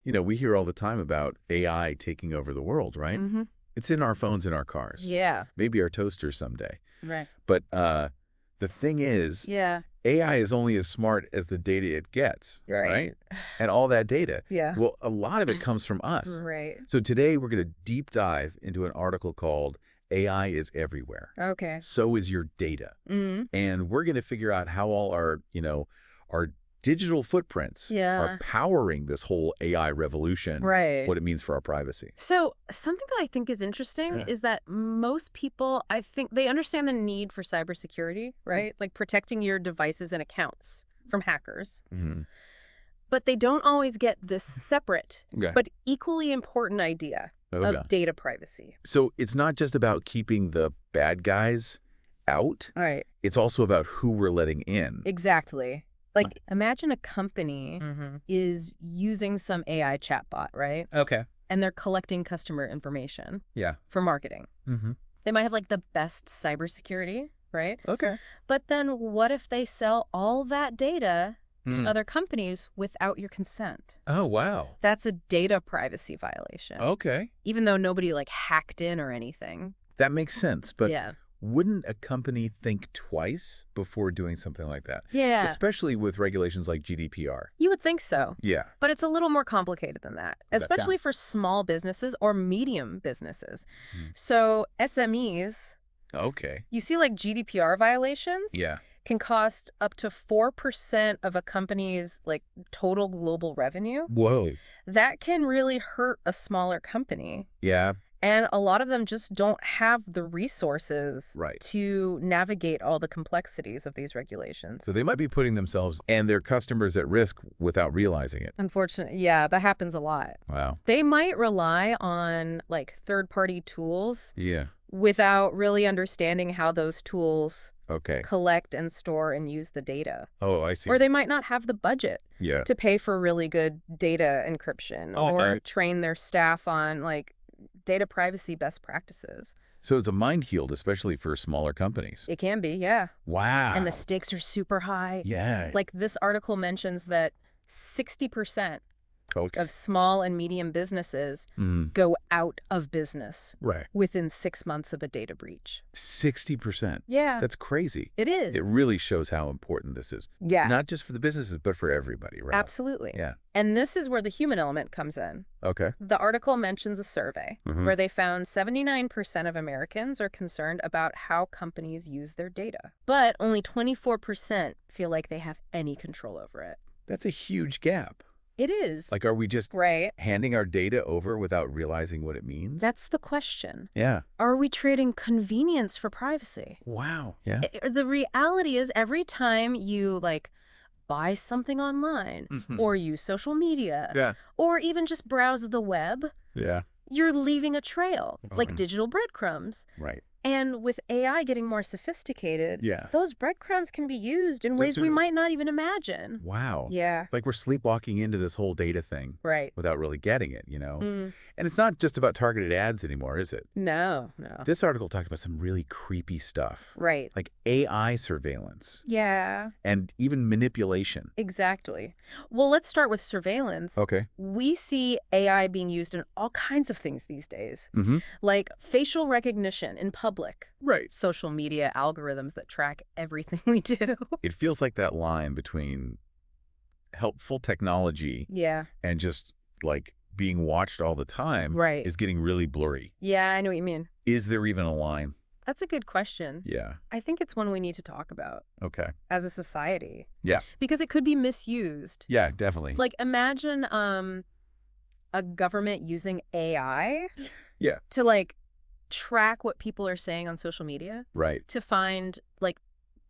We hear all the time about AI taking over the world, right? Mm-hmm. It's in our phones, in our cars. Yeah. Maybe our toasters someday. Right. But the thing is, Yeah. AI is only as smart as the data it gets, Right. And all that data. Yeah. Well, a lot of it comes from us. Right. So today we're going to deep dive into an article called AI is Everywhere. Okay. So is your data. Mm-hmm. And we're going to figure out how all our digital footprints are powering this whole AI revolution, Right. what it means for our privacy. So something that I think is interesting is that most people, I think they understand the need for cybersecurity, right? Like protecting your devices and accounts from hackers. Mm-hmm. But they don't always get this separate, but equally important idea of data privacy. So it's not just about keeping the bad guys out. All right. It's also about who we're letting in. Exactly. Like, imagine a company is using some AI chatbot, right? Okay. And they're collecting customer information for marketing. Mm-hmm. They might have, like, the best cybersecurity, right? Okay. But then what if they sell all that data to other companies without your consent? Oh, wow. That's a data privacy violation. Okay. Even though nobody, like, hacked in or anything. That makes sense. But yeah. Wouldn't a company think twice before doing something like that? Yeah. Especially with regulations like GDPR. You would think so. Yeah. But it's a little more complicated than that, especially for small businesses or medium businesses. So SMEs, you see like GDPR violations can cost up to 4% of a company's like total global revenue. Whoa. That can really hurt a smaller company. Yeah. And a lot of them just don't have the resources Right. to navigate all the complexities of these regulations. So they might be putting themselves and their customers at risk without realizing it. Unfortunately, yeah, that happens a lot. Wow. They might rely on like third-party tools without really understanding how those tools collect and store and use the data. Oh, I see. Or they might not have the budget to pay for really good data encryption or train their staff on like data privacy best practices. So it's a minefield, especially for smaller companies. It can be, yeah. Wow. And the stakes are super high. Yeah. Like this article mentions that 60% of small and medium businesses go out of business within 6 months of a data breach. 60%? Yeah. That's crazy. It is. It really shows how important this is. Yeah. Not just for the businesses, but for everybody, right? Absolutely. Yeah. And this is where the human element comes in. Okay. The article mentions a survey where they found 79% of Americans are concerned about how companies use their data, but only 24% feel like they have any control over it. That's a huge gap. It is. Like, are we just handing our data over without realizing what it means? That's the question. Yeah. Are we trading convenience for privacy? Wow. Yeah. The reality is every time you, like, buy something online or use social media or even just browse the web, you're leaving a trail, like digital breadcrumbs. Right. And with AI getting more sophisticated, those breadcrumbs can be used in ways we might not even imagine. Wow. Yeah. Like we're sleepwalking into this whole data thing. Right. Without really getting it, And it's not just about targeted ads anymore, is it? No, no. This article talked about some really creepy stuff. Right. Like AI surveillance. Yeah. And even manipulation. Exactly. Well, let's start with surveillance. Okay. We see AI being used in all kinds of things these days, like facial recognition in public. Right. Social media algorithms that track everything we do. It feels like that line between helpful technology and just like being watched all the time is getting really blurry. Yeah, I know what you mean. Is there even a line? That's a good question. Yeah. I think it's one we need to talk about. Okay. As a society. Yeah. Because it could be misused. Yeah, definitely. Like imagine a government using AI to like track what people are saying on social media. Right. To find like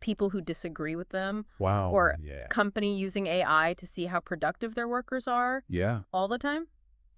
people who disagree with them. Wow. Or company using AI to see how productive their workers are. Yeah. All the time.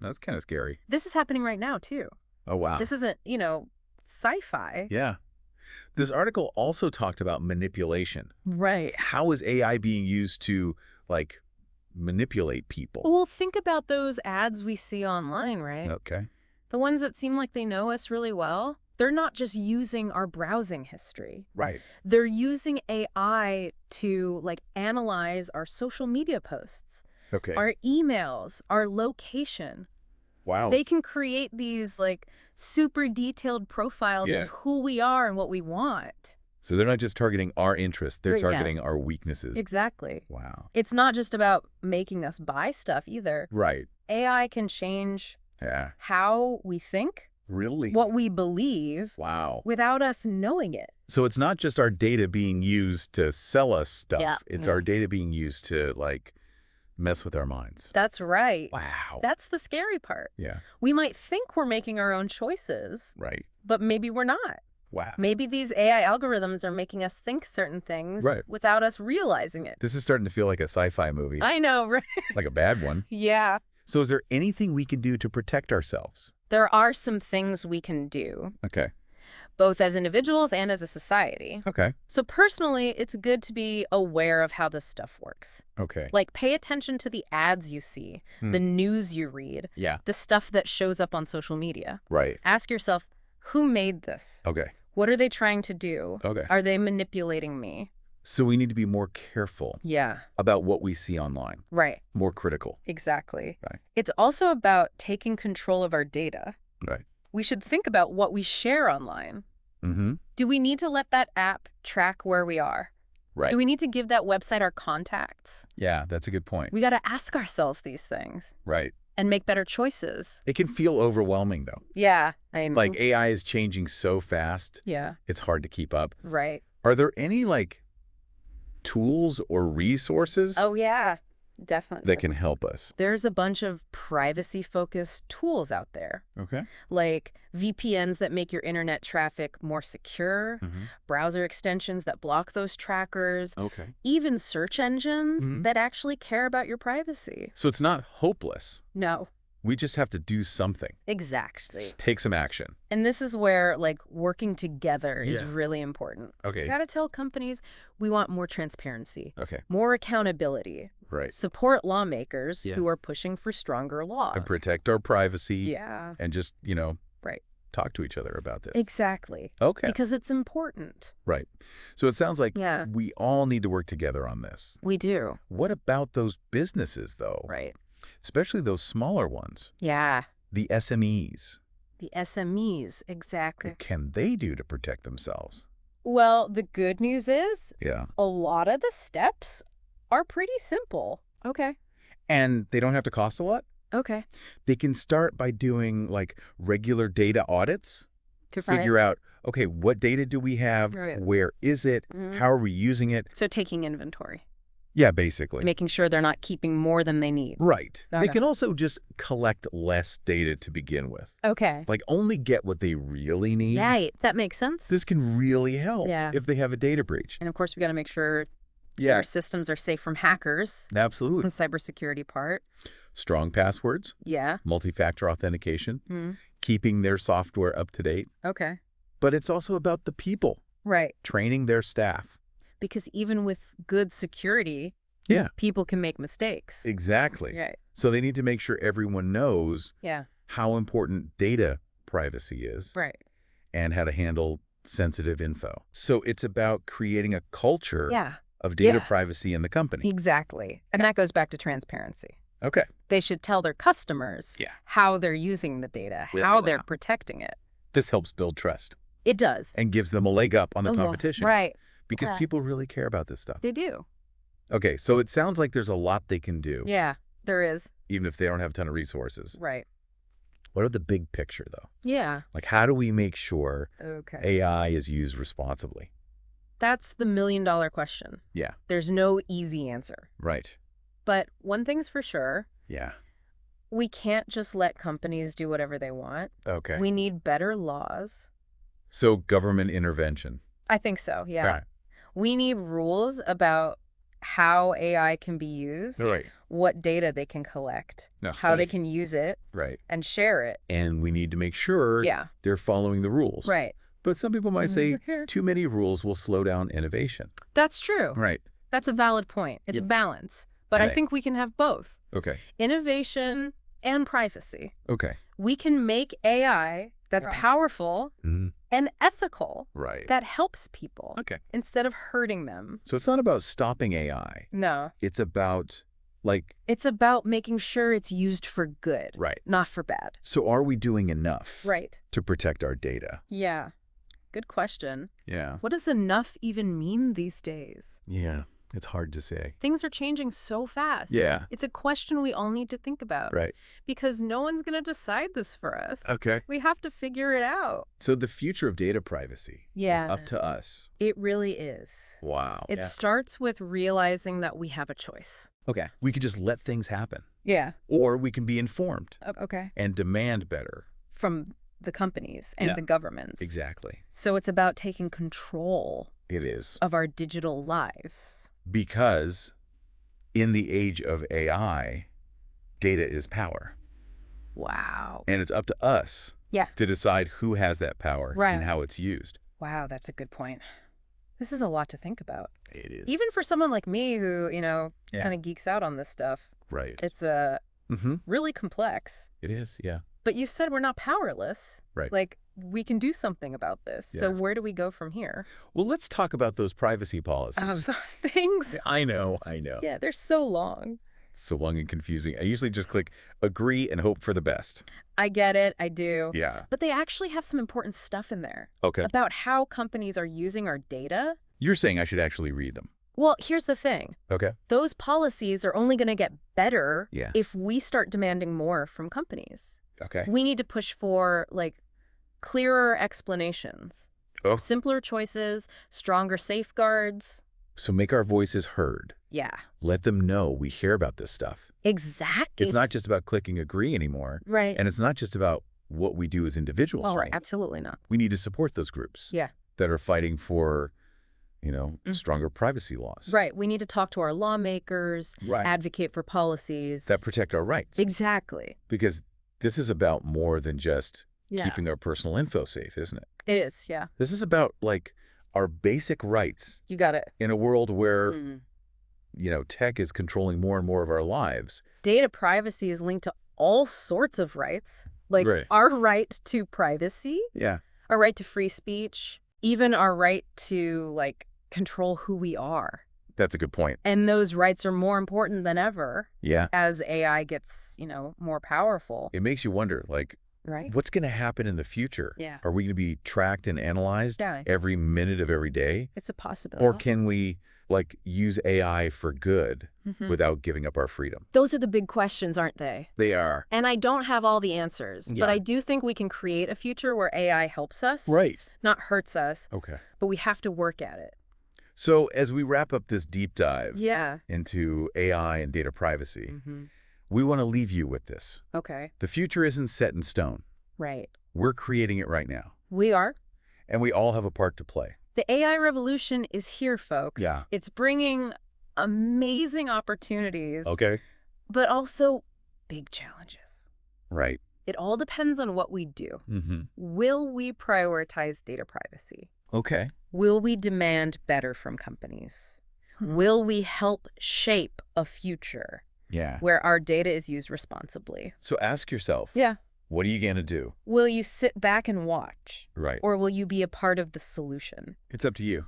That's kind of scary. This is happening right now too. Oh, wow. This isn't, sci-fi. Yeah. This article also talked about manipulation. Right. How is AI being used to like manipulate people? Well, think about those ads we see online, right? Okay. The ones that seem like they know us really well, they're not just using our browsing history. Right. They're using AI to like analyze our social media posts Okay. our emails, our location. Wow. They can create these like super detailed profiles of who we are and what we want. So they're not just targeting our interests, they're targeting our weaknesses. Exactly. Wow. It's not just about making us buy stuff either. Right. AI can change how we think. Really? What we believe. Wow. Without us knowing it. So it's not just our data being used to sell us stuff. Yeah. It's our data being used to, like, mess with our minds. That's right. Wow. That's the scary part. Yeah. We might think we're making our own choices. Right. But maybe we're not. Wow. Maybe these AI algorithms are making us think certain things without us realizing it. This is starting to feel like a sci-fi movie. I know, right? Like a bad one. Yeah. So is there anything we can do to protect ourselves? There are some things we can do. Okay. Both as individuals and as a society. Okay. So personally, it's good to be aware of how this stuff works. Okay. Like pay attention to the ads you see, the news you read, the stuff that shows up on social media. Right. Ask yourself, who made this? Okay. What are they trying to do? Okay. Are they manipulating me? So we need to be more careful about what we see online. Right. More critical. Exactly. Right. It's also about taking control of our data. Right. We should think about what we share online. Mm-hmm. Do we need to let that app track where we are? Right. Do we need to give that website our contacts? Yeah, that's a good point. We got to ask ourselves these things. Right. And make better choices. It can feel overwhelming, though. Yeah. Like AI is changing so fast. Yeah. It's hard to keep up. Right. Are there any, like, tools or resources? Oh, yeah. Definitely. That can help us? There's a bunch of privacy-focused tools out there. Okay. Like VPNs that make your internet traffic more secure, browser extensions that block those trackers, even search engines that actually care about your privacy. So it's not hopeless. No. We just have to do something. Exactly. Take some action. And this is where, like, working together is really important. Okay. You gotta tell companies we want more transparency. Okay. More accountability. Right. Support lawmakers who are pushing for stronger laws. And protect our privacy. Yeah. And just, talk to each other about this. Exactly. Okay. Because it's important. Right. So it sounds like we all need to work together on this. We do. What about those businesses, though? Right. Especially those smaller ones. Yeah. The SMEs. The SMEs, exactly. What can they do to protect themselves? Well, the good news is a lot of the steps are pretty simple. Okay. And they don't have to cost a lot? Okay. They can start by doing, like, regular data audits to figure out, okay, what data do we have? Right. Where is it? How are we using it? So taking inventory. Yeah, basically. Making sure they're not keeping more than they need. Right. Okay. They can also just collect less data to begin with. Okay. Like, only get what they really need. Yeah, that makes sense. This can really help if they have a data breach. And, of course, we got to make sure our systems are safe from hackers. Absolutely. The cybersecurity part. Strong passwords. Yeah. Multi-factor authentication. Keeping their software up to date. Okay. But it's also about the people. Right. Training their staff. Because even with good security, people can make mistakes. Exactly. Right. So they need to make sure everyone knows how important data privacy is. Right. And how to handle sensitive info. So it's about creating a culture of data privacy in the company. Exactly. And that goes back to transparency. Okay. They should tell their customers how they're using the data, how they're protecting it. This helps build trust. It does. And gives them a leg up on the competition. Right. Because people really care about this stuff. They do. Okay, so it sounds like there's a lot they can do. Yeah, there is. Even if they don't have a ton of resources. Right. What are the big picture, though? Yeah. Like, how do we make sure AI is used responsibly? That's the million-dollar question. Yeah. There's no easy answer. Right. But one thing's for sure. Yeah. We can't just let companies do whatever they want. Okay. We need better laws. So government intervention. I think so, yeah. Right. We need rules about how AI can be used, what data they can collect, how they can use it, and share it. And we need to make sure they're following the rules. Right. But some people might say too many rules will slow down innovation. That's true. Right. That's a valid point. It's a balance. But I think we can have both. Okay. Innovation and privacy. Okay. We can make AI that's powerful and ethical that helps people instead of hurting them. So it's not about stopping AI. No. It's about Like, it's about making sure it's used for good, right, not for bad. So are we doing enough to protect our data? Yeah. Good question. Yeah. What does enough even mean these days? Yeah. It's hard to say. Things are changing so fast. Yeah. It's a question we all need to think about. Right. Because no one's going to decide this for us. Okay. We have to figure it out. So the future of data privacy is up to us. It really is. Wow. It starts with realizing that we have a choice. Okay. We could just let things happen. Yeah. Or we can be informed. Okay. And demand better. From the companies and the governments. Exactly. So it's about taking control. It is. Of our digital lives. Because in the age of AI, data is power. Wow. And it's up to us to decide who has that power and how it's used. Wow, that's a good point. This is a lot to think about. It is. Even for someone like me who, kind of geeks out on this stuff. Right. It's really complex. It is, yeah. But you said we're not powerless. Right. Like, we can do something about this. Yeah. So where do we go from here? Well, let's talk about those privacy policies. Oh, those things. I know. Yeah, they're so long. So long and confusing. I usually just click agree and hope for the best. I get it. I do. Yeah. But they actually have some important stuff in there. Okay. About how companies are using our data. You're saying I should actually read them. Well, here's the thing. Okay. Those policies are only going to get better if we start demanding more from companies. Okay. We need to push for, clearer explanations. Oh. Simpler choices, stronger safeguards. So make our voices heard. Yeah. Let them know we hear about this stuff. Exactly. It's not just about clicking agree anymore. Right. And it's not just about what we do as individuals. Oh, right. Absolutely not. We need to support those groups. Yeah. That are fighting for, stronger privacy laws. Right. We need to talk to our lawmakers, advocate for policies. That protect our rights. Exactly. Because this is about more than just keeping our personal info safe, isn't it? It is, yeah. This is about, our basic rights. You got it. In a world where, tech is controlling more and more of our lives. Data privacy is linked to all sorts of rights. Our right to privacy. Yeah. Our right to free speech. Even our right to, control who we are. That's a good point. And those rights are more important than ever. Yeah. As AI gets, more powerful. It makes you wonder, what's going to happen in the future? Yeah. Are we going to be tracked and analyzed every minute of every day? It's a possibility. Or can we, use AI for good without giving up our freedom? Those are the big questions, aren't they? They are. And I don't have all the answers. But I do think we can create a future where AI helps us. Right. Not hurts us. Okay. But we have to work at it. So as we wrap up this deep dive into AI and data privacy, we want to leave you with this. Okay. The future isn't set in stone. Right. We're creating it right now. We are. And we all have a part to play. The AI revolution is here, folks. Yeah. It's bringing amazing opportunities. Okay. But also big challenges. Right. It all depends on what we do. Will we prioritize data privacy? Okay. Will we demand better from companies? Will we help shape a future where our data is used responsibly? So ask yourself, what are you going to do? Will you sit back and watch? Right. Or will you be a part of the solution? It's up to you.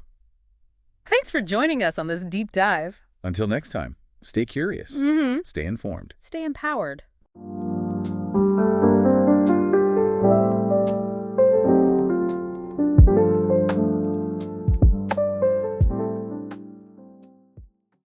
Thanks for joining us on this deep dive. Until next time, stay curious, stay informed, stay empowered.